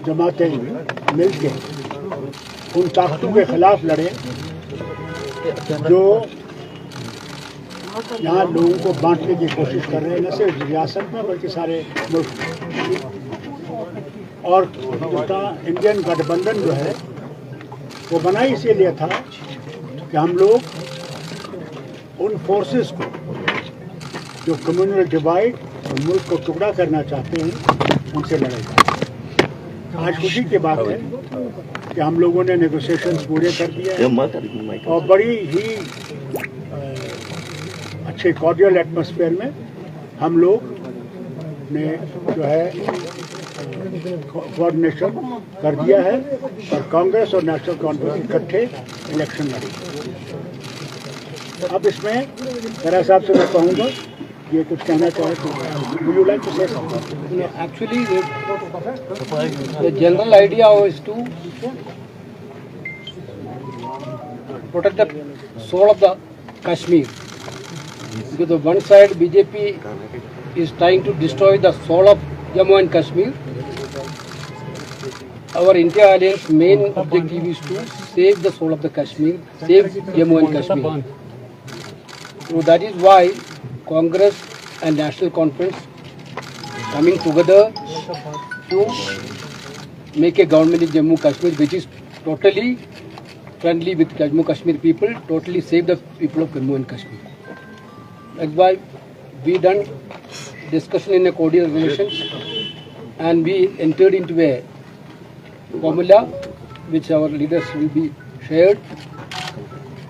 जमातें मिलके उन ताकतों के खिलाफ लड़े जो यहाँ लोगों को बांटने की कोशिश कर रहे हैं, न सिर्फ रियासत में बल्कि सारे मुल्क में। और इंडियन गठबंधन जो है वो बना इसीलिए था कि हम लोग उन फोर्सेस को जो कम्युनल डिवाइड और मुल्क को टुकड़ा करना चाहते हैं उनसे लड़ेगा। आज खुशी की बात है कि हम लोगों ने नेगोशिएशंस पूरे कर दिए हैं और बड़ी ही अच्छे कॉर्डियल एटमॉस्फेयर में हम लोग ने जो है कोऑर्डिनेशन कर दिया है और कांग्रेस और नेशनल कॉन्फ्रेंस इकट्ठे इलेक्शन लड़ेंगे। अब इसमें मेरा साहब से मैं कहूँगा ये कुछ कहना चाहे तो would you like to say something? Actually, the general idea is to protect the soul of the Kashmir. Because on one side BJP is trying to destroy the soul of Jammu and Kashmir. Our India Alliance main objective is to save the soul of the Kashmir, save Jammu and Kashmir. So that is why Congress and National Conference coming together to make a government in Jammu Kashmir which is totally friendly with Jammu Kashmir people, totally save the people of Jammu and Kashmir. That's why we done discussion in a cordial relations and we entered into a formula which our leaders will be shared.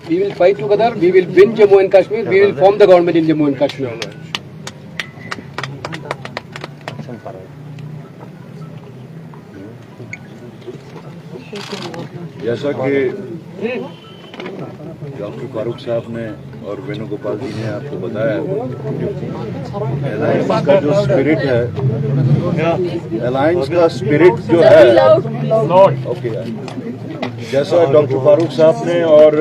We will fight together, we will win Jammu and Kashmir, we will form the government in Jammu and Kashmir. जैसा कि doctor Farooq साहब ने और वेणुगोपाल जी ने आपको बताया, alliance का जो स्पिरिट है, अलायंस का स्पिरिट जो है, ओके, जैसा डॉक्टर फारूक साहब ने और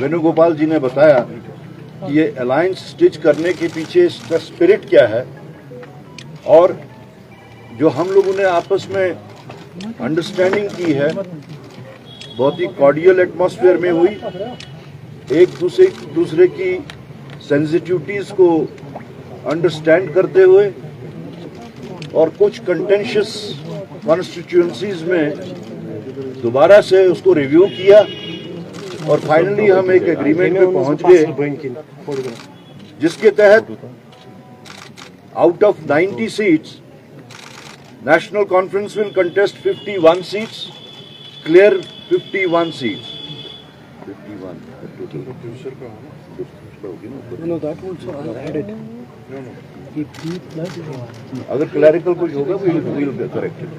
वेणुगोपाल जी ने बताया कि ये अलायंस स्टिच करने के पीछे इसका स्पिरिट क्या है और जो हम लोगों ने आपस में अंडरस्टैंडिंग की है बहुत ही कॉर्डियल एटमॉस्फेयर में हुई, एक दूसरे की सेंसिटिविटीज़ को अंडरस्टैंड करते हुए और कुछ कंटेंशियस कॉन्स्टिट्यूएंसीज में दोबारा से उसको रिव्यू किया और फाइनली हम एक एग्रीमेंट पे पहुंच गए जिसके तहत out of 90 seats national conference will contest 51 seats, clear 51 seats. 51 No, that also added. अगर क्लैरिकल कुछ होगा we'll correct it.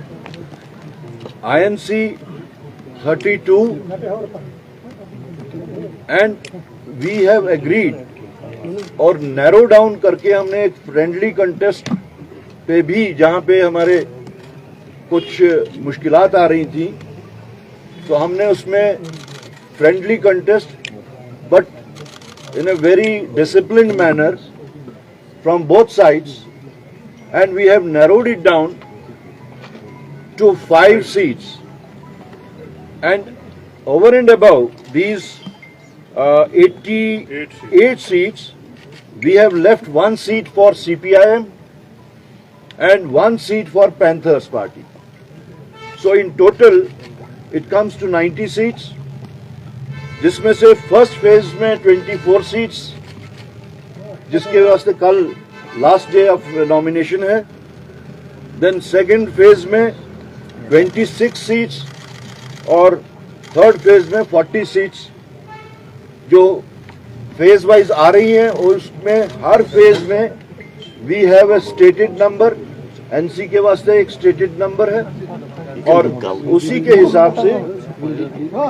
INC 32 and we have agreed और नैरो डाउन करके हमने एक फ्रेंडली कंटेस्ट पे भी जहां पे हमारे कुछ मुश्किलात आ रही थी तो हमने उसमें friendly contest but in a very disciplined manner from both sides and we have narrowed it down to 5 seats and over and above these 88 seats, we have left 1 seat for CPIM and 1 seat for Panthers Party. So in total, it comes to 90 seats, जिसमें से first phase में 24 seats, जिसके वास्ते कल last day of nomination है, then second phase में 26 seats और third phase में 40 seats जो फेज वाइज आ रही हैं उसमें हर फेज में we have a stated number, NC के वास्ते एक स्टेटेड नंबर है और उसी के हिसाब से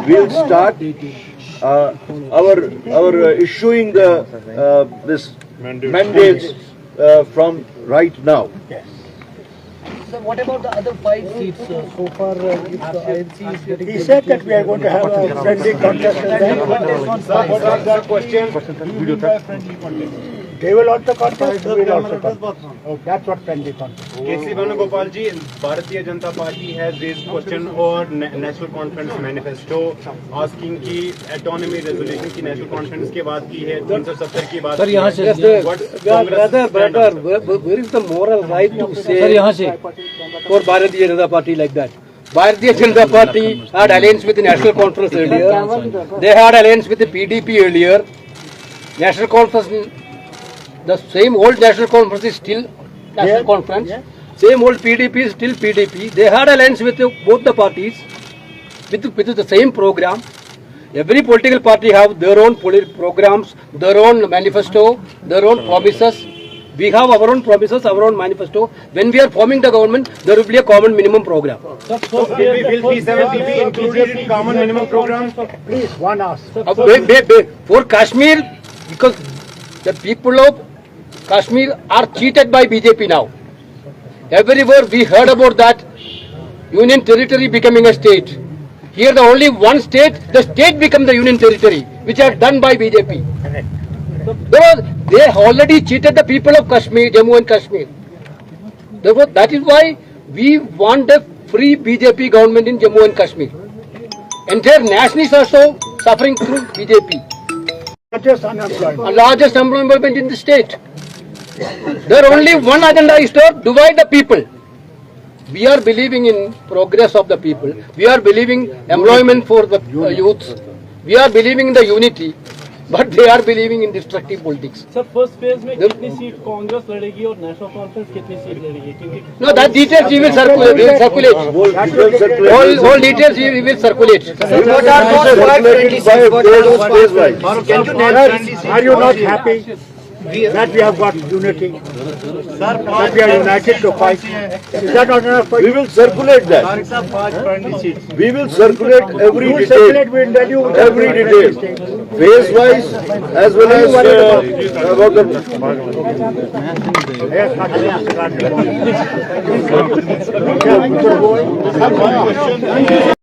we'll start our issuing this mandates from right now. So what about the other 5 seats so far? If the INC is getting, He said that we are going to have a friendly contest. What is the question? Do you mean by friendly contest? They will also contest. We will also contest. That's what can be contest. KC Venugopal ji, Bharatiya Janata party has raised question और national conference manifesto asking की autonomy resolution की national conference के बाद की है, 370 की बात sir यहाँ से where is the moral right to say sir यहाँ से for Bharatiya Janata Party like that? Bharatiya Janata Party had alliance with the National Conference earlier. They had alliance with the PDP earlier. National Conference, the same old National Conference is still National Conference. Same old PDP is still PDP. They had alliance with both the parties with the same program. Every political party have their own programs, their own manifesto, their own promises. We have our own promises, our own manifesto. When we are forming the government, there will be a common minimum program. Will P7 be included in common minimum program? Please, one ask. For Kashmir, because the people of Kashmir are cheated by BJP now. Everywhere we heard about that union territory becoming a state. Here the only one state, the state become the union territory, which are done by BJP. They already cheated the people of Kashmir, Jammu and Kashmir. Therefore, that is why we want a free BJP government in Jammu and Kashmir. Entire nation is also suffering through BJP. Largest unemployment in the state. Their only one agenda is to divide the people. We are believing in progress of the people. We are believing employment for the youth. We are believing in the unity. But they are believing in destructive politics. Sir first phase में कितनी seat Congress लड़ेगी और national conference कितनी seat लड़ेगी? क्योंकि No, that details we will circulate. We will circulate. All details we will circulate. What are those 520 seats? What are those 520? Can you name Are you not happy that we have got unity? That we are united to fight? Is that not enough for We you? will circulate that. We will circulate every detail. We'll tell you Every detail. Phase wise as well as about the